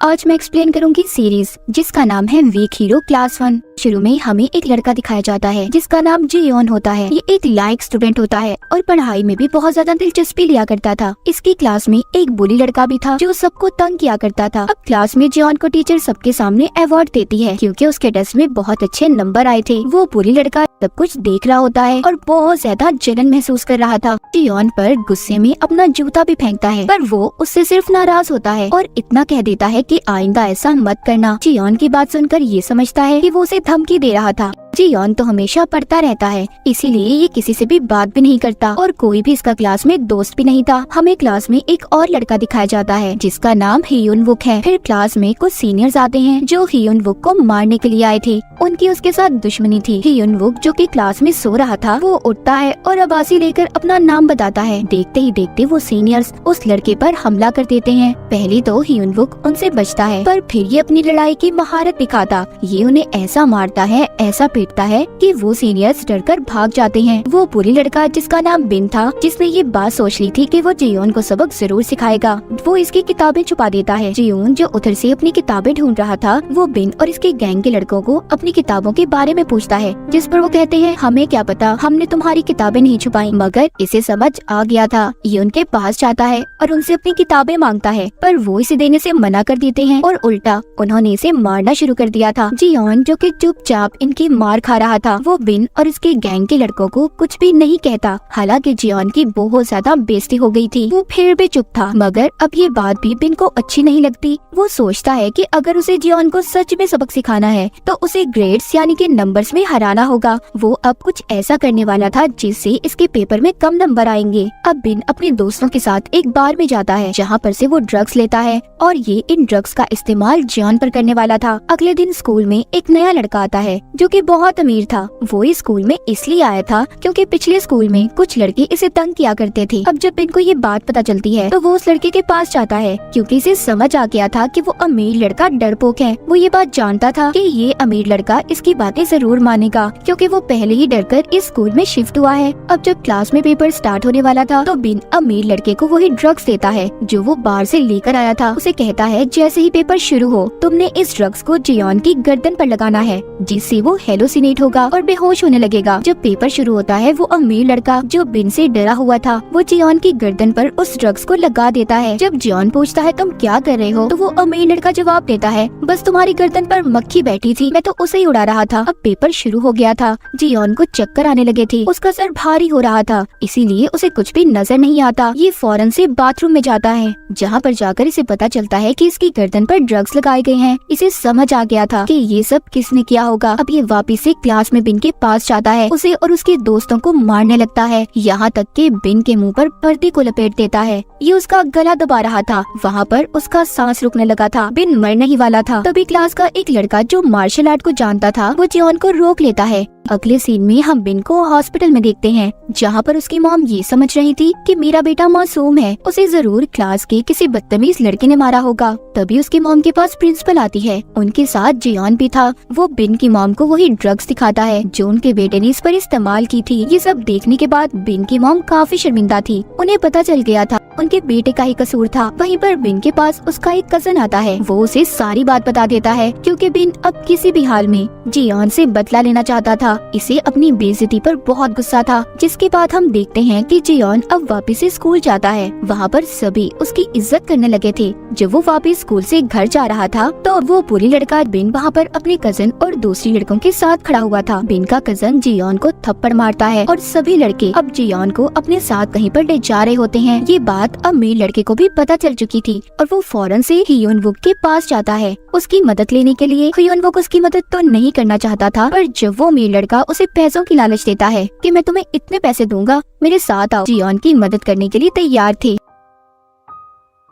आज मैं एक्सप्लेन करूंगी सीरीज जिसका नाम है वीक हीरो क्लास 1। शुरू में हमें एक लड़का दिखाया जाता है जिसका नाम जियोन होता है। ये एक लायक स्टूडेंट होता है और पढ़ाई में भी बहुत ज्यादा दिलचस्पी लिया करता था। इसकी क्लास में एक बुली लड़का भी था जो सबको तंग किया करता था। अब क्लास में जियोन को टीचर सबके सामने अवार्ड देती है क्योंकि उसके टेस्ट में बहुत अच्छे नंबर आए थे। वो बुली लड़का सब कुछ देख रहा होता है और बहुत ज्यादा जलन महसूस कर रहा था। जियोन पर गुस्से में अपना जूता भी फेंकता है पर वो उससे सिर्फ नाराज होता है और इतना कह देता है कि आइंदा ऐसा मत करना। जियोन की बात सुनकर ये समझता है कि वो उसे धमकी दे रहा था। जियोन तो हमेशा पढ़ता रहता है इसीलिए ये किसी से भी बात भी नहीं करता और कोई भी इसका क्लास में दोस्त भी नहीं था। हमें क्लास में एक और लड़का दिखाया जाता है जिसका नाम हियुन वुक है। फिर क्लास में कुछ सीनियर्स आते हैं जो हियुन वुक को मारने के लिए आए थे। उनकी उसके साथ दुश्मनी थी। हियुन वुक जो कि क्लास में सो रहा था वो उठता है और आवाज़ी लेकर अपना नाम बताता है। देखते ही देखते वो सीनियर्स उस लड़के पर हमला कर देते हैं। पहले तो हियुन वुक उनसे बचता है पर फिर ये अपनी लड़ाई की महारत दिखाता। ये उन्हें ऐसा मारता है ऐसा पीटता है कि वो सीनियर्स डरकर भाग जाते हैं। वो बुरी लड़का जिसका नाम बिन था जिसने ये बात सोच ली थी कि वो जियोन को सबक जरूर सिखाएगा, वो इसकी किताबें छुपा देता है। जियोन जो उधर से अपनी किताबें ढूंढ रहा था वो बिन और इसके गैंग के लड़कों को अपनी किताबों के बारे में पूछता है जिस पर वो कहते हैं हमें क्या पता, हमने तुम्हारी किताबें नहीं छुपाई। मगर इसे समझ आ गया था। ये उनके पास जाता है और उनसे अपनी किताबें मांगता है पर वो इसे देने से मना कर देते हैं और उल्टा उन्होंने इसे मारना शुरू कर दिया था। जियोन जो कि चुपचाप इनकी मार खा रहा था वो बिन और इसके गैंग के लड़कों को कुछ भी नहीं कहता। हालांकि जियोन की बहुत ज्यादा बेइज्जती हो गई थी। वो फिर भी चुप था मगर अब ये बात भी बिन को अच्छी नहीं लगती। वो सोचता है कि अगर उसे जियोन को सच में सबक सिखाना है तो उसे ग्रेड्स यानी कि नंबर्स में हराना होगा। वो अब कुछ ऐसा करने वाला था जिससे इसके पेपर में कम नंबर आएंगे। अब बिन अपने दोस्तों के साथ एक बार में जाता है जहाँ पर से वो ड्रग्स लेता है और ये इन ड्रग्स का इस्तेमाल जियोन पर करने वाला था। अगले दिन स्कूल में एक नया लड़का आता है जो कि बहुत अमीर था। वो इस स्कूल में इसलिए आया था क्योंकि पिछले स्कूल में कुछ लड़के इसे तंग किया करते थे। अब जब इनको ये बात पता चलती है तो वो उस लड़के के पास जाता है क्योंकि इसे समझ आ गया था कि वो अमीर लड़का डरपोक है। वो ये बात जानता था कि ये अमीर लड़का इसकी बातें जरूर मानेगा क्योंकि वो पहले ही डरकर इस स्कूल में शिफ्ट हुआ है। अब जब क्लास में पेपर स्टार्ट होने वाला था तो बिन अमीर लड़के को वही ड्रग्स देता है जो वो बाहर से लेकर आया था। उसे कहता है जैसे ही पेपर शुरू हो तुमने इस ड्रग्स को जियोन की गर्दन पर लगाना है जिससे वो हेलोसिनेट होगा और बेहोश होने लगेगा। जब पेपर शुरू होता है वो अमीर लड़का जो बिन से डरा हुआ था वो जियोन की गर्दन पर उस ड्रग्स को लगा देता है। जब जियोन पूछता है तुम क्या कर रहे हो तो वो अमीर लड़का जवाब देता है बस तुम्हारी गर्दन पर मक्खी बैठी थी, मैं तो उसे ही उड़ा रहा था। अब पेपर शुरू हो गया था। जियोन को चक्कर आने लगे थे, उसका सर भारी हो रहा था इसीलिए उसे कुछ भी नजर नहीं आता। ये फौरन से बाथरूम में जाता है जहाँ पर जाकर इसे पता चलता है कि इसकी गर्दन पर ड्रग्स लगाए गए हैं। इसे समझ आ गया था कि ये सब किसने किया होगा। अब ये वापिस से क्लास में बिन के पास जाता है, उसे और उसके दोस्तों को मारने लगता है यहाँ तक कि बिन के मुंह पर पर्दे को लपेट देता है। ये उसका गला दबा रहा था। वहाँ पर उसका सांस रुकने लगा था। बिन मरने ही वाला था। तभी क्लास का एक लड़का जो मार्शल आर्ट को जानता था वो जियोन को रोक लेता है। अगले सीन में हम बिन को हॉस्पिटल में देखते हैं जहाँ पर उसकी मॉम ये समझ रही थी कि मेरा बेटा मासूम है, उसे जरूर क्लास के किसी बदतमीज लड़के ने मारा होगा। तभी उसकी मॉम के पास प्रिंसिपल आती है। उनके साथ जियोन भी था। वो बिन की मॉम को वही ड्रग्स दिखाता है जो उनके बेटे ने इस पर इस्तेमाल की थी। ये सब देखने के बाद बिन की मॉम काफी शर्मिंदा थी। उन्हें पता चल गया था उनके बेटे का ही कसूर था। वहीं पर बिन के पास उसका एक कजन आता है। वो उसे सारी बात बता देता है क्योंकि बिन अब किसी भी हाल में जियोन से बदला लेना चाहता था। इसे अपनी बेइज्जती पर बहुत गुस्सा था। जिसके बाद हम देखते हैं कि जियोन अब वापस से स्कूल जाता है। वहाँ पर सभी उसकी इज्जत करने लगे थे। जब वो वापस स्कूल से घर जा रहा था तो वो बुरी लड़का बिन वहाँ पर अपने कजन और दूसरी लड़कों के साथ खड़ा हुआ था। बिन का कजन जियोन को थप्पड़ मारता है और सभी लड़के अब जियोन को अपने साथ कहीं पर ले जा रहे होते हैं। ये बात अमीर लड़के को भी पता चल चुकी थी और वो फौरन से हियुन वुक के पास जाता है उसकी मदद लेने के लिए। हियुन वुक उसकी मदद तो नहीं करना चाहता था पर जब वो अमीर लड़का उसे पैसों की लालच देता है कि मैं तुम्हें इतने पैसे दूंगा, मेरे साथ आओ, जियोन की मदद करने के लिए तैयार थे।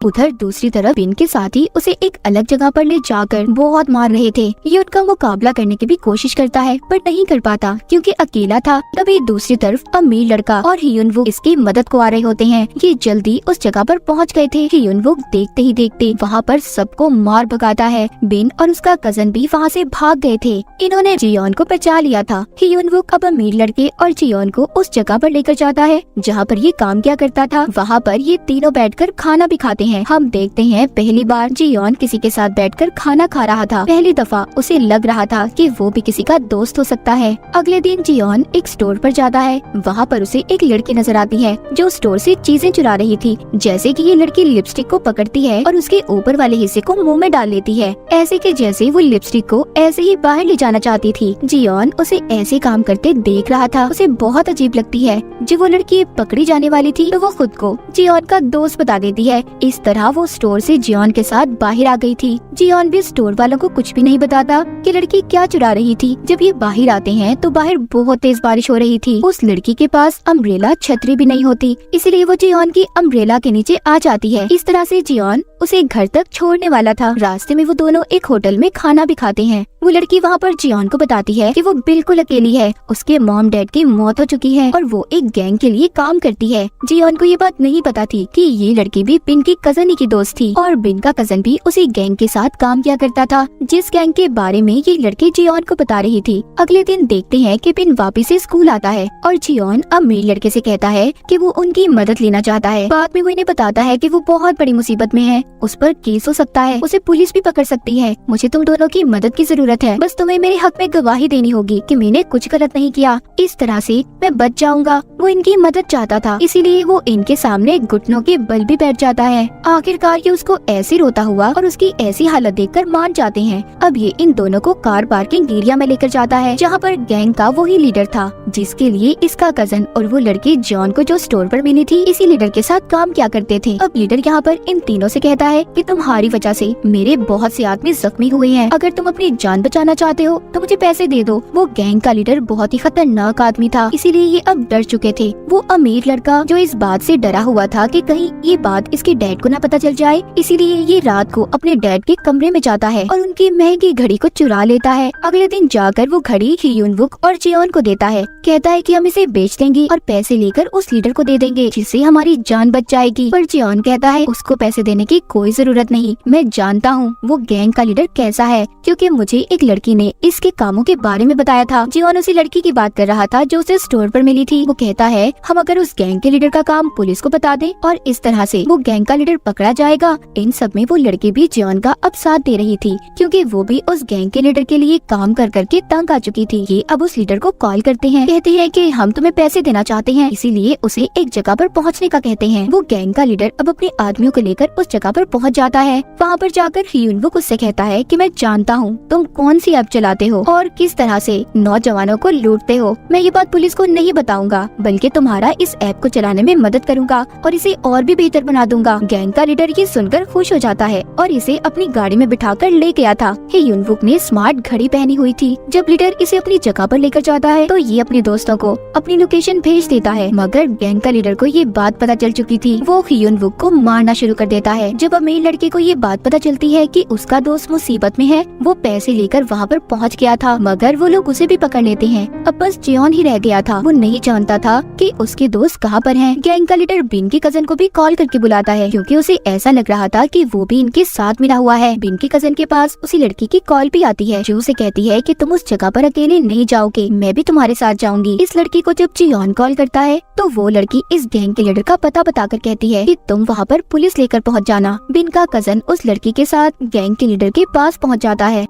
उधर दूसरी तरफ बिन के साथी उसे एक अलग जगह पर ले जाकर बहुत मार रहे थे। ये उनका मुकाबला करने की भी कोशिश करता है पर नहीं कर पाता क्योंकि अकेला था। तभी दूसरी तरफ अमीर लड़का और हियुन वुक इसकी मदद को आ रहे होते हैं। ये जल्दी उस जगह पर पहुंच गए थे। हियुन वुक देखते ही देखते वहाँ पर सबको मार भगाता है। बिन और उसका कजन भी वहाँ से भाग गए थे। इन्होंने जियोन को बचा लिया था। हियुन वुक अब अमीर लड़के और जियोन को उस जगह पर लेकर जाता है जहाँ पर ये काम किया करता था। वहाँ पर ये तीनों बैठकर खाना भी खाते हैं। हैं। हम देखते हैं पहली बार जियोन किसी के साथ बैठकर खाना खा रहा था। पहली दफा उसे लग रहा था कि वो भी किसी का दोस्त हो सकता है। अगले दिन जियोन एक स्टोर पर जाता है। वहाँ पर उसे एक लड़की नजर आती है जो स्टोर से चीजें चुरा रही थी। जैसे कि ये लड़की लिपस्टिक को पकड़ती है और उसके ऊपर वाले हिस्से को मुंह में डाल लेती है, ऐसे कि जैसे वो लिपस्टिक को ऐसे ही बाहर ले जाना चाहती थी। जियोन उसे ऐसे काम करते देख रहा था। उसे बहुत अजीब लगती है। जब वो लड़की पकड़ी जाने वाली थी तो वो खुद को जियोन का दोस्त बता देती है। इस तरह वो स्टोर से जियोन के साथ बाहर आ गई थी। जियोन भी स्टोर वालों को कुछ भी नहीं बताता कि लड़की क्या चुरा रही थी। जब ये बाहर आते हैं तो बाहर बहुत तेज बारिश हो रही थी। उस लड़की के पास अम्ब्रेला छतरी भी नहीं होती, इसलिए वो जियोन की अम्ब्रेला के नीचे आ जाती है। इस तरह से जियोन उसे घर तक छोड़ने वाला था। रास्ते में वो दोनों एक होटल में खाना भी खाते हैं। वो लड़की वहाँ पर जियोन को बताती है कि वो बिल्कुल अकेली है। उसके मॉम डैड की मौत हो चुकी है और वो एक गैंग के लिए काम करती है। जियोन को ये बात नहीं पता थी कि ये लड़की भी बिन की कजन ही की दोस्त थी और बिन का कजन भी उसी गैंग के साथ काम किया करता था जिस गैंग के बारे में ये लड़की जियोन को बता रही थी। अगले दिन देखते हैं कि बिन वापिस से स्कूल आता है और जियोन अमीर लड़के से कहता है कि वो उनकी मदद लेना चाहता है। बाद में वो इन्हें बताता है कि वो बहुत बड़ी मुसीबत में है, उस पर केस हो सकता है, उसे पुलिस भी पकड़ सकती है। मुझे तुम दोनों की मदद की जरूरत है, बस तुम्हें मेरे हक में गवाही देनी होगी कि मैंने कुछ गलत नहीं किया। इस तरह से मैं बच जाऊंगा। वो इनकी मदद चाहता था, इसीलिए वो इनके सामने घुटनों के बल भी बैठ जाता है। आखिरकार ये उसको ऐसे रोता हुआ और उसकी ऐसी हालत देखकर मान जाते हैं। अब ये इन दोनों को कार पार्किंग एरिया में लेकर जाता है जहाँ पर गैंग का वही लीडर था जिसके लिए इसका कजन और वो लड़की जॉन को जो स्टोर पर मिली थी इसी लीडर के साथ काम किया करते थे। अब लीडर यहाँ पर इन तीनों से कहता है कि तुम्हारी वजह से मेरे बहुत से आदमी जख्मी हुए हैं, अगर तुम अपनी जान बचाना चाहते हो तो मुझे पैसे दे दो। वो गैंग का लीडर बहुत ही खतरनाक आदमी था, इसीलिए ये अब डर चुके थे। वो अमीर लड़का जो इस बात से डरा हुआ था कि कहीं ये बात इसके डैड को न पता चल जाए, इसीलिए ये रात को अपने डैड के कमरे में जाता है और उनकी महंगी घड़ी को चुरा लेता है। अगले दिन जाकर वो घड़ी हियुनवुक और जियोन को देता है, कहता है कि हम इसे बेच देंगे और पैसे लेकर उस लीडर को दे देंगे जिससे हमारी जान बच जाएगी। पर जियोन कहता है उसको पैसे देने की कोई जरूरत नहीं, मैं जानता हूँ वो गैंग का लीडर कैसा है क्योंकि मुझे एक लड़की ने इसके कामों के बारे में बताया था। जियोन उसी लड़की की बात कर रहा था जो उसे स्टोर पर मिली थी। वो कहता है हम अगर उस गैंग के लीडर का काम पुलिस को बता दें और इस तरह से वो गैंग का लीडर पकड़ा जाएगा। इन सब में वो लड़की भी जियोन का अब साथ दे रही थी क्योंकि वो भी उस गैंग के लीडर के लिए काम कर करके तंग आ चुकी थी। ये अब उस लीडर को कॉल करते हैं, कहते हैं कि हम तुम्हें पैसे देना चाहते हैं, इसीलिए उसे एक जगह पर पहुंचने का कहते हैं। वो गैंग का लीडर अब अपने आदमियों को लेकर उस जगह पर पहुंच जाता है। वहाँ पर जाकर हियुनवुक उससे कहता है कि मैं जानता हूँ तुम कौन सी ऐप चलाते हो और किस तरह से नौजवानों को लूटते हो। मैं ये बात पुलिस को नहीं बताऊंगा बल्कि तुम्हारा इस ऐप को चलाने में मदद करूंगा और इसे और भी बेहतर बना दूंगा। गैंग का लीडर ये सुनकर खुश हो जाता है और इसे अपनी गाड़ी में बिठाकर ले गया था। हियुनवुक ने स्मार्ट घड़ी पहनी हुई थी। जब लीडर इसे अपनी जगह पर लेकर जाता है तो ये अपने दोस्तों को अपनी लोकेशन भेज देता है, मगर गैंग का लीडर को ये बात पता चल चुकी थी। वो हियुनवुक को मारना शुरू कर देता है। जब अमीर लड़के को ये बात पता चलती है कि उसका दोस्त मुसीबत में है, वो पैसे लेकर वहाँ पर पहुँच गया था, मगर वो लोग उसे भी पकड़ लेते हैं। अब बस जियोन ही रह गया था। वो नहीं जानता था कि उसके दोस्त कहाँ पर हैं। गैंग का लीडर बिन की कजन को भी कॉल करके बुलाता है क्योंकि उसे ऐसा लग रहा था कि वो भी इनके साथ मिला हुआ है। बिन की कजन के पास उसी लड़की की कॉल भी आती है जो उसे कहती है कि तुम उस जगह पर अकेले नहीं जाओगे, मैं भी तुम्हारे साथ जाऊंगी। इस लड़की को जब जियोन कॉल करता है तो वो लड़की इस गैंग के लीडर का पता बताकर कहती है कि तुम वहाँ पर पुलिस लेकर पहुँच जाना। बिन का कजन उस लड़की के साथ गैंग के लीडर के पास पहुँच जाता है।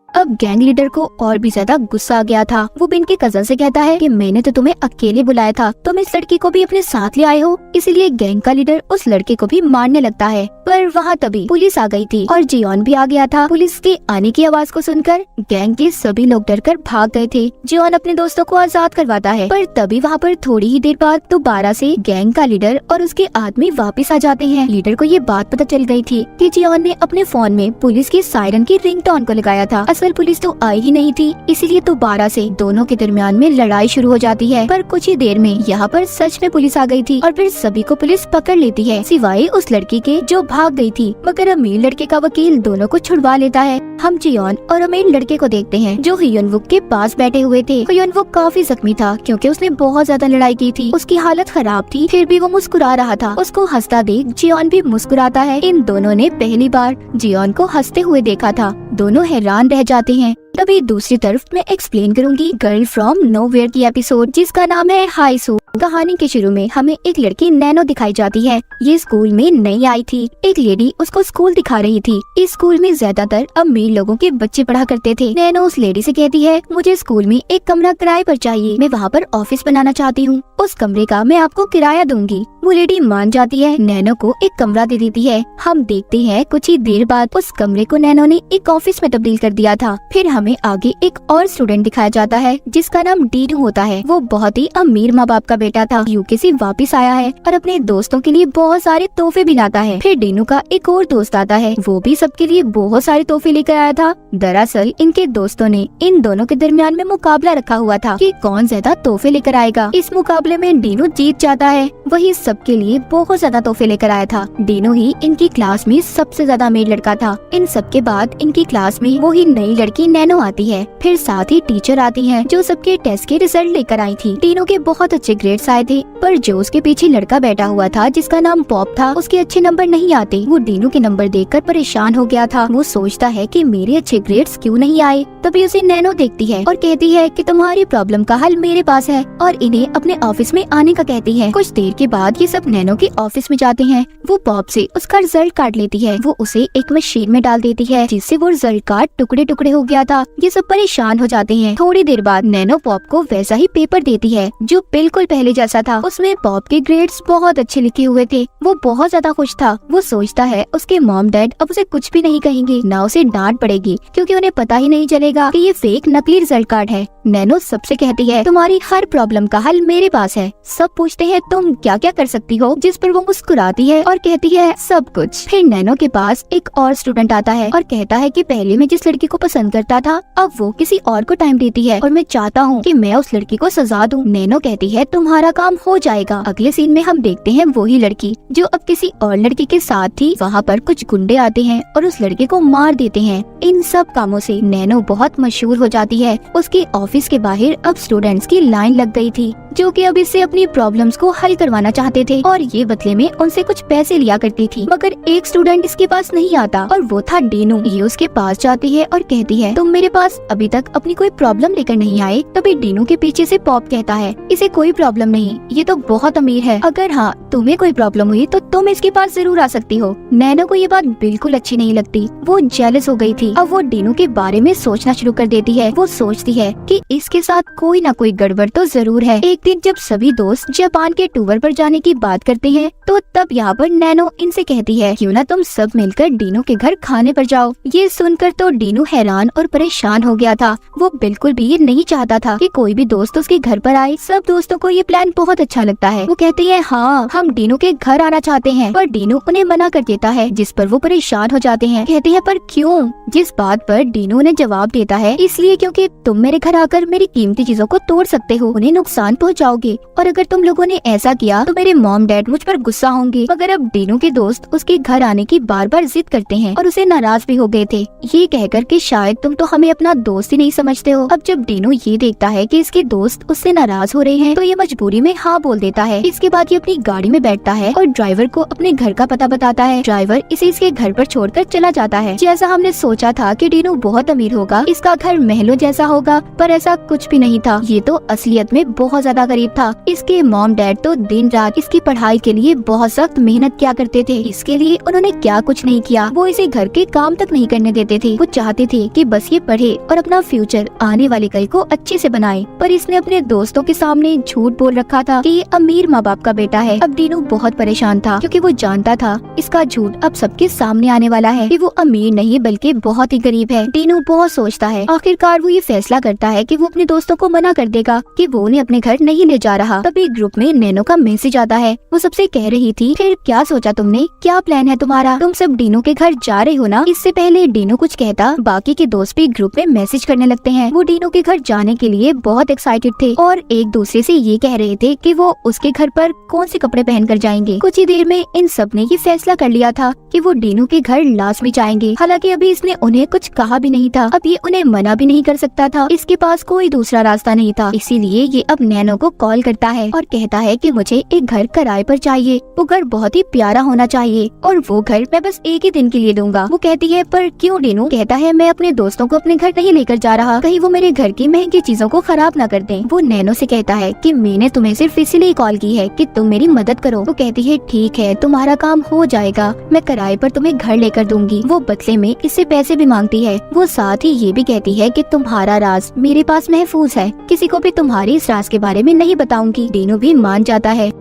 अब गैंग लीडर को और भी ज्यादा गुस्सा आ गया था। वो बिन के कजन से कहता है कि मैंने तो तुम्हें अकेले बुलाया था, तुम इस लड़की को भी अपने साथ ले आए हो, इसलिए गैंग का लीडर उस लड़के को भी मारने लगता है। पर वहाँ तभी पुलिस आ गई थी और जियोन भी आ गया था। पुलिस के आने की आवाज को सुनकर गैंग के सभी लोग डरकर भाग गए थे। जियोन अपने दोस्तों को आजाद करवाता है, पर तभी वहाँ पर थोड़ी ही देर बाद दोबारा से गैंग का लीडर और उसके आदमी वापिस आ जाते हैं। लीडर को ये बात पता चल गई थी कि जियोन ने अपने फोन में पुलिस की सायरन की रिंगटोन को लगाया था। पुलिस तो आई ही नहीं थी, इसीलिए दोबारा से दोनों के दरमियान में लड़ाई शुरू हो जाती है। पर कुछ ही देर में यहाँ पर सच में पुलिस आ गई थी और फिर सभी को पुलिस पकड़ लेती है सिवाय उस लड़की के जो भाग गई थी। मगर अमीर लड़के का वकील दोनों को छुड़वा लेता है। हम जियोन और अमीर लड़के को देखते हैं जो हियुनवुक के पास बैठे हुए थे। हियुनवुक काफी जख्मी था क्योंकि उसने बहुत ज्यादा लड़ाई की थी, उसकी हालत खराब थी, फिर भी वो मुस्कुरा रहा था। उसको हंसता देख जियोन भी मुस्कुराता है। इन दोनों ने पहली बार जियोन को हंसते हुए देखा था। दोनों हैरान रह जाते हैं। तभी दूसरी तरफ मैं एक्सप्लेन करूंगी गर्ल फ्रॉम नोवेयर की एपिसोड, जिसका नाम है हाई सू। कहानी के शुरू में हमें एक लड़की नैनो दिखाई जाती है। ये स्कूल में नई आई थी। एक लेडी उसको स्कूल दिखा रही थी। इस स्कूल में ज्यादातर अमीर लोगों के बच्चे पढ़ा करते थे। नैनो उस लेडी से कहती है, मुझे स्कूल में एक कमरा किराए पर चाहिए, मैं वहाँ पर ऑफिस बनाना चाहती हूँ, उस कमरे का मैं आपको किराया दूंगी। वो लेडी मान जाती है, नैनो को एक कमरा दे देती है। हम देखते हैं कुछ ही देर बाद उस कमरे को नैनो ने एक ऑफिस में तब्दील कर दिया था। फिर हमें आगे एक और स्टूडेंट दिखाया जाता है जिसका नाम डीनू होता है। वो बहुत ही अमीर माँ बाप का बेटा था, यूके से वापिस आया है और अपने दोस्तों के लिए बहुत सारे तोहफे भी लाता है। फिर डीनू का एक और दोस्त आता है, वो भी सबके लिए बहुत सारे तोहफे लेकर आया था। दरअसल इनके दोस्तों ने इन दोनों के दरमियान में मुकाबला रखा हुआ था कि कौन ज्यादा तोहफे लेकर आएगा। इस मुकाबले में डीनू जीत जाता है। वही सबके लिए बहुत ज्यादा तोहफे लेकर आया था। डीनू ही इनकी क्लास में सबसे ज्यादा अमीर लड़का था। इन सबके बाद इनकी क्लास में वही नई लड़की नैनो आती है। फिर साथ ही टीचर आती है जो सबके टेस्ट के रिजल्ट लेकर आई थी। डीनू के बहुत अच्छे ग्रेड्स आए थे, पर जो उसके पीछे लड़का बैठा हुआ था जिसका नाम पॉप था, उसके अच्छे नंबर नहीं आते। वो डीनू के नंबर देखकर परेशान हो गया था। वो सोचता है कि मेरे अच्छे ग्रेड्स क्यों नहीं आए। तभी उसे नैनो देखती है और कहती है कि तुम्हारी प्रॉब्लम का हल मेरे पास है, और इन्हें अपने ऑफिस में आने का कहती है। कुछ देर के बाद ये सब नैनो के ऑफिस में जाते हैं। वो पॉप से उसका रिजल्ट काट लेती है। वो उसे एक मशीन में डाल देती है जिससे वो रिजल्ट कार्ड टुकड़े टुकड़े हो गया था। ये सब परेशान हो जाते हैं। थोड़ी देर बाद नैनो पॉप को वैसा ही पेपर देती है जो बिल्कुल पहले जैसा था। उसमें पॉप के ग्रेड्स बहुत अच्छे लिखे हुए थे। वो बहुत ज्यादा खुश था। वो सोचता है उसके मॉम डैड अब उसे कुछ भी नहीं कहेंगे, ना उसे डांट पड़ेगी, क्योंकि उन्हें पता ही नहीं चलेगा कि ये फेक नकली रिजल्ट कार्ड है। नैनो सबसे कहती है, तुम्हारी हर प्रॉब्लम का हल मेरे पास है। सब पूछते हैं तुम क्या क्या कर सकती हो, जिस पर वो मुस्कुराती है और कहती है सब कुछ। फिर नैनो के पास एक और स्टूडेंट आता है और कहता है कि पहले मैं जिस लड़की को पसंद करता था अब वो किसी और को टाइम देती है और मैं चाहता हूँ कि मैं उस लड़की को सजा दूँ। नैनो कहती है तुम्हारा काम हो जाएगा। अगले सीन में हम देखते हैं वही लड़की जो अब किसी और लड़की के साथ थी। वहाँ पर कुछ गुंडे आते हैं और उस लड़के को मार देते हैं। इन सब कामों से नैनो बहुत मशहूर हो जाती है। उसके ऑफिस के बाहर अब स्टूडेंट्स की लाइन लग गई थी जो कि अब इससे अपनी प्रॉब्लम्स को हल करवाना चाहते थे और ये बदले में उनसे कुछ पैसे लिया करती थी। मगर एक स्टूडेंट इसके पास नहीं आता और वो था डीनू। ये उसके पास जाती है और कहती है तुम मेरे पास अभी तक अपनी कोई प्रॉब्लम लेकर नहीं आए। तभी डीनू के पीछे से पॉप कहता है, इसे कोई प्रॉब्लम नहीं, ये तो बहुत अमीर है, अगर हाँ तुम्हें कोई प्रॉब्लम हुई तो तुम इसके पास जरूर आ सकती हो। नैनो को ये बात बिल्कुल अच्छी नहीं लगती। वो जेलस हो गई थी। अब वो डीनू के बारे में सोचना शुरू कर देती है। वो सोचती है कि इसके साथ कोई ना कोई गड़बड़ तो जरूर है। एक दिन जब सभी दोस्त जापान के टूर पर जाने की बात करते हैं तो तब यहाँ पर नैनो इनसे कहती है, क्यों ना तुम सब मिलकर डीनू के घर खाने पर जाओ। ये सुनकर तो डीनू हैरान और परेशान हो गया था। वो बिल्कुल भी ये नहीं चाहता था कि कोई भी दोस्त उसके घर पर आए। सब दोस्तों को ये प्लान बहुत अच्छा लगता है। वो कहते हैं हाँ हम डीनू के घर आना चाहते हैं, पर डीनू उन्हें मना कर देता है, जिस पर वो परेशान हो जाते हैं। कहते हैं पर क्यों? जिस बात पर डीनू ने जवाब देता है, इसलिए क्योंकि तुम मेरे घर आकर मेरी कीमती चीजों को तोड़ सकते हो, उन्हें नुकसान पहुँचाओगे, और अगर तुम लोगों ने ऐसा किया तो मेरे मॉम डैड मुझ पर गुस्सा होंगे। मगर अब डीनू के दोस्त उसके घर आने की बार बार जिद करते हैं और उसे नाराज भी हो गए थे, ये कहकर कि शायद तुम तो हमें अपना दोस्त ही नहीं समझते हो। अब जब डीनू ये देखता है कि इसके दोस्त उससे नाराज हो रहे हैं तो ये मजबूरी में हाँ बोल देता है। इसके बाद ये अपनी गाड़ी में बैठता है और ड्राइवर को अपने घर का पता बताता है। ड्राइवर इसे इसके घर पर छोड़कर चला जाता है। जैसा हमने सोचा था कि डीनू बहुत अमीर होगा, इसका घर महलों जैसा होगा, पर ऐसा कुछ भी नहीं था। ये तो असलियत में बहुत ज्यादा गरीब था। इसके मॉम डैड तो दिन रात इसकी पढ़ाई के लिए बहुत सख्त मेहनत किया करते थे। इसके लिए उन्होंने क्या कुछ नहीं किया, वो इसे घर के काम तक नहीं करने देते थे। वो चाहते थे कि बस ये पढ़े और अपना फ्यूचर आने वाले कल को अच्छे से बनाए, पर इसने अपने दोस्तों के सामने झूठ बोल रखा था कि ये अमीर माँ बाप का बेटा है। अब डीनू बहुत परेशान था क्योंकि वो जानता था इसका झूठ अब सबके सामने आने वाला है कि वो अमीर नहीं बल्कि बहुत ही गरीब है। डीनू बहुत सोचता है। आखिरकार वो ये फैसला करता है कि वो अपने दोस्तों को मना कर देगा कि वो उन्हें अपने घर नहीं ले जा रहा। तभी ग्रुप में नैनो का मैसेज आता है। वो सबसे कह रही थी, फिर क्या सोचा तुमने, क्या प्लान है तुम्हारा, तुम सब डीनू के घर जा रहे हो ना? इससे पहले डीनू कुछ कहता बाकी के दोस्त भी ग्रुप में मैसेज करने लगते हैं। वो डीनू के घर जाने के लिए बहुत एक्साइटेड थे और एक दूसरे से ये कह रहे थे कि वो उसके घर पर कौन से कपड़े पहनकर जाएंगे। कुछ ही देर में इन सब ने ये फैसला कर लिया था कि वो डीनू के घर लाजमी जाएंगे। हालांकि अभी इसने उन्हें कुछ कहा भी नहीं था। अब ये उन्हें मना भी नहीं कर सकता था। इसके पास कोई दूसरा रास्ता नहीं था, इसीलिए ये अब नैनो को कॉल करता है और कहता है कि मुझे एक घर किराए पर चाहिए। वो घर बहुत ही प्यारा होना चाहिए और वो घर मैं बस एक ही दिन के लिए दूंगा। वो कहती है पर क्यों डीनू? कहता है मैं अपने दोस्तों को अपने घर नहीं लेकर जा रहा, कहीं वो मेरे घर की महंगी चीजों को खराब न कर दें। वो नैनो से कहता है कि मैंने तुम्हें सिर्फ इसीलिए कॉल की है कि तुम मेरी मदद करो। वो कहती है ठीक है, तुम्हारा काम हो जाएगा, मैं किराए पर तुम्हें घर लेकर दूंगी। वो बदले में इससे पैसे भी मांगती है। वो साथ ही ये भी कहती है कि तुम्हारा राज मेरे पास महफूज है, किसी को भी तुम्हारे इस राज के बारे में नहीं बताऊंगी। डीनू भी मान जाता है।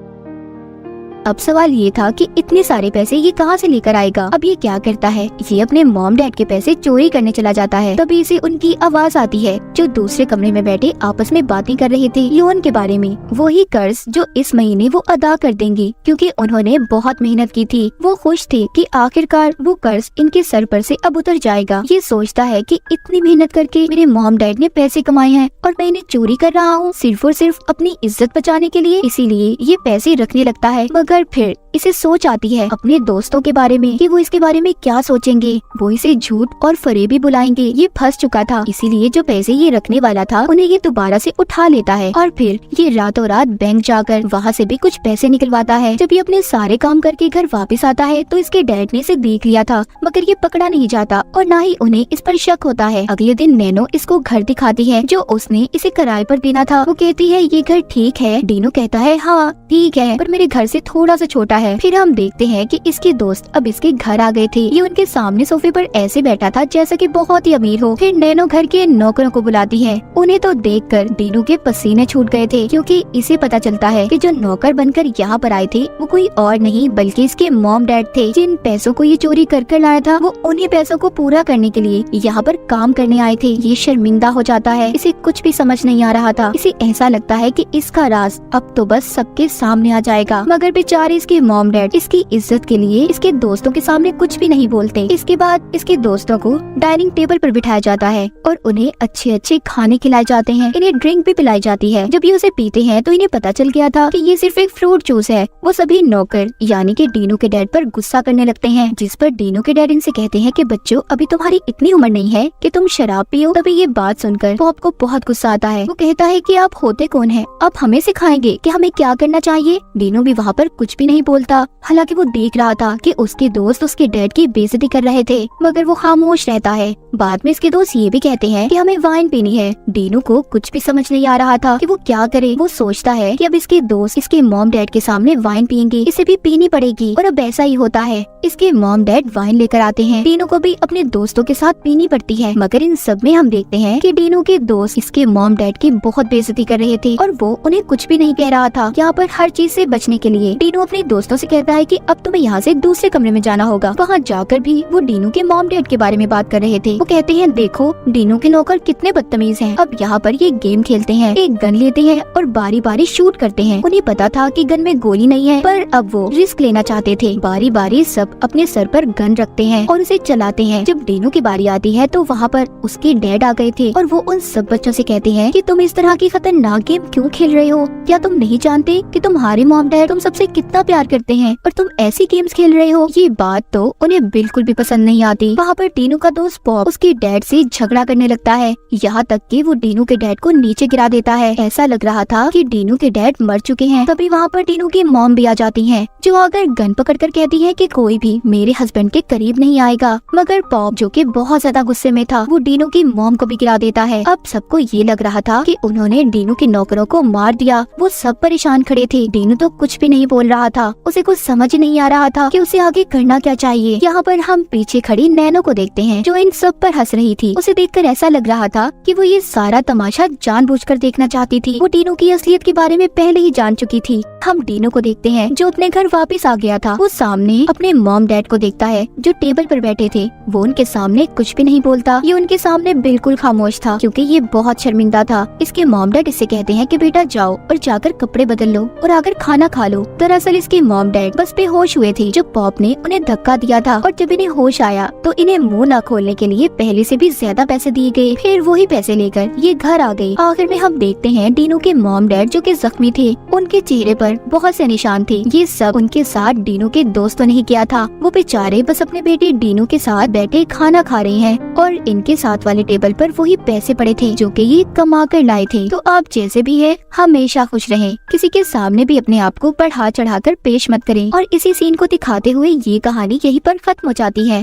अब सवाल ये था कि इतने सारे पैसे ये कहाँ से लेकर आएगा। अब ये क्या करता है, ये अपने मॉम डैड के पैसे चोरी करने चला जाता है। तभी इसे उनकी आवाज आती है जो दूसरे कमरे में बैठे आपस में बातें कर रहे थे लोन के बारे में। वही कर्ज जो इस महीने वो अदा कर देंगी क्योंकि उन्होंने बहुत मेहनत की थी। वो खुश थे कि आखिरकार वो कर्ज इनके सर पर से अब उतर जाएगा। ये सोचता है कि इतनी मेहनत करके मेरे मॉम डैड ने पैसे कमाए हैं और मैं इन्हें चोरी कर रहा हूँ सिर्फ और सिर्फ अपनी इज्जत बचाने के लिए। इसीलिए ये पैसे रखने लगता है। मगर फिर इसे सोच आती है अपने दोस्तों के बारे में कि वो इसके बारे में क्या सोचेंगे। वो इसे झूठ और फरेबी बुलाएंगे। ये फंस चुका था, इसीलिए जो पैसे ये रखने वाला था उन्हें ये दोबारा से उठा लेता है और फिर ये रातों रात बैंक जाकर वहाँ से भी कुछ पैसे निकलवाता है। जब ये अपने सारे काम करके घर वापस आता है तो इसके डैड ने इसे देख लिया था, मगर ये पकड़ा नहीं जाता और न ही उन्हें इस पर शक होता है। अगले दिन नैनो इसको घर दिखाती है जो उसने इसे किराए पर देना था। वो कहती है ये घर ठीक है। डीनू कहता है हाँ ठीक है, पर मेरे घर से थोड़ा सा छोटा है। फिर हम देखते हैं कि इसके दोस्त अब इसके घर आ गए थे। ये उनके सामने सोफे पर ऐसे बैठा था जैसा कि बहुत ही अमीर हो। फिर नैनो घर के नौकरों को बुलाती है। उन्हें तो देखकर डीनू के पसीने छूट गए थे क्योंकि इसे पता चलता है कि जो नौकर बनकर यहाँ पर आए थे वो कोई और नहीं बल्कि इसके मॉम डैड थे। जिन पैसों को ये चोरी कर लाया था वो उन्हीं पैसों को पूरा करने के लिए यहाँ पर काम करने आए थे। ये शर्मिंदा हो जाता है, इसे कुछ भी समझ नहीं आ रहा था। इसे ऐसा लगता है कि इसका राज अब तो बस सबके सामने आ जाएगा। मगर बेचारे इसके मॉम डैड इसकी इज्जत के लिए इसके दोस्तों के सामने कुछ भी नहीं बोलते। इसके बाद इसके दोस्तों को डाइनिंग टेबल पर बिठाया जाता है और उन्हें अच्छे अच्छे खाने खिलाए जाते हैं। इन्हें ड्रिंक भी पिलाई जाती है। जब ये उसे पीते हैं तो इन्हें पता चल गया था कि ये सिर्फ एक फ्रूट जूस है। वो सभी नौकर यानी कि डीनू के डैड पर गुस्सा करने लगते हैं, जिस पर डीनू के डैड इनसे कहते हैं कि बच्चों अभी तुम्हारी इतनी उम्र नहीं है कि तुम शराब पियो। तभी ये बात सुनकर पॉप को बहुत गुस्सा आता है। वो कहता है कि आप होते कौन हैं? आप हमें सिखाएंगे कि हमें क्या करना चाहिए। डीनू भी वहाँ पर कुछ भी नहीं बोलता, हालांकि वो देख रहा था कि उसके दोस्त उसके डैड की बेइज्जती कर रहे थे, मगर वो खामोश रहता है। बाद में इसके दोस्त ये भी कहते हैं कि हमें वाइन पीनी है। डीनू को कुछ भी समझ नहीं आ रहा था कि वो क्या करे। वो सोचता है कि अब इसके दोस्त इसके मॉम डैड के सामने वाइन पियेंगे, इसे भी पीनी पड़ेगी। और अब ऐसा ही होता है। इसके मॉम डैड वाइन लेकर आते हैं। डीनू को भी अपने दोस्तों के साथ पीनी पड़ती है, मगर इन सब में हम देखते हैं कि डीनू के दोस्त इसके मॉम डैड की बहुत बेइज्जती कर रहे थे और वो उन्हें कुछ भी नहीं कह रहा था। यहाँ पर हर चीज से बचने के लिए डीनू अपने दोस्तों से कहता है कि अब तुम्हें यहाँ से दूसरे कमरे में जाना होगा। वहाँ जाकर भी वो डीनू के मॉम डैड के बारे में बात कर रहे थे। वो कहते हैं देखो डीनू के नौकर कितने बदतमीज हैं। अब यहाँ पर ये गेम खेलते हैं, एक गन लेते हैं और बारी बारी शूट करते हैं। उन्हें पता था कि गन में गोली नहीं है, पर अब वो रिस्क लेना चाहते थे। बारी बारी सब अपने सर पर गन रखते हैं और उसे चलाते हैं। जब डीनू की बारी आती है तो वहाँ पर उसके डैड आ गए थे और वो उन सब बच्चों से कहते हैं कि तुम इस तरह की खतरनाक गेम क्यों खेल रहे हो? क्या तुम नहीं जानते कि तुम्हारे मॉम डैड तुम सबसे कितना प्यार करते हैं और तुम ऐसी गेम्स खेल रहे हो? ये बात तो उन्हें बिल्कुल भी पसंद नहीं आती। वहाँ पर डीनू का दोस्त पॉप उसके डैड से झगड़ा करने लगता है, यहाँ तक कि वो डीनू के डैड को नीचे गिरा देता है। ऐसा लग रहा था कि डीनू के डैड मर चुके हैं। तभी वहाँ पर डीनू की मॉम भी आ जाती हैं, जो आकर गन पकड़कर कहती है कि कोई भी मेरे हस्बैंड के करीब नहीं आएगा। मगर पॉप जो कि बहुत ज्यादा गुस्से में था, वो डीनू की मॉम को भी गिरा देता है। अब सबको ये लग रहा था कि उन्होंने डीनू के नौकरों को मार दिया। वो सब परेशान खड़े थे। डीनू तो कुछ भी नहीं बोल रहा था, उसे कुछ समझ नहीं आ रहा था कि उसे आगे करना क्या चाहिए। यहाँ पर हम पीछे खड़ी नैनो को देखते हैं, जो इन सब पर हंस रही थी। उसे देखकर ऐसा लग रहा था कि वो ये सारा तमाशा जानबूझकर देखना चाहती थी। वो डीनू की असलियत के बारे में पहले ही जान चुकी थी। हम डीनू को देखते हैं, जो अपने घर वापस आ गया था। वो सामने अपने मॉम डैड को देखता है, जो टेबल पर बैठे थे। वो उनके सामने कुछ भी नहीं बोलता। ये उनके सामने बिल्कुल खामोश था, क्योंकि ये बहुत शर्मिंदा था। इसके मॉम डैड इससे कहते हैं कि बेटा जाओ और जाकर कपड़े बदल लो और आकर खाना खा लो। दरअसल इसके मॉम डैड बस बेहोश हुए थे जब पॉप ने उन्हें धक्का दिया था, और जब इन्हें होश आया तो इन्हें मुंह न खोलने के लिए पहले से भी ज्यादा पैसे दिए गए। फिर वही पैसे लेकर ये घर आ गई। आखिर में हम देखते हैं डीनू के मॉम डैड जो कि जख्मी थे, उनके चेहरे पर पर बहुत से निशान थे। ये सब उनके साथ डीनू के दोस्तों ने ही किया था। वो बेचारे बस अपने बेटे डीनू के साथ बैठे खाना खा रहे हैं और इनके साथ वाले टेबल पर वही पैसे पड़े थे जो कि ये कमा कर लाए थे। तो आप जैसे भी है हमेशा खुश रहें, किसी के सामने भी अपने आप को बढ़ा चढ़ाकर पेश मत करें। और इसी सीन को दिखाते हुए ये कहानी यहीं पर खत्म हो जाती है।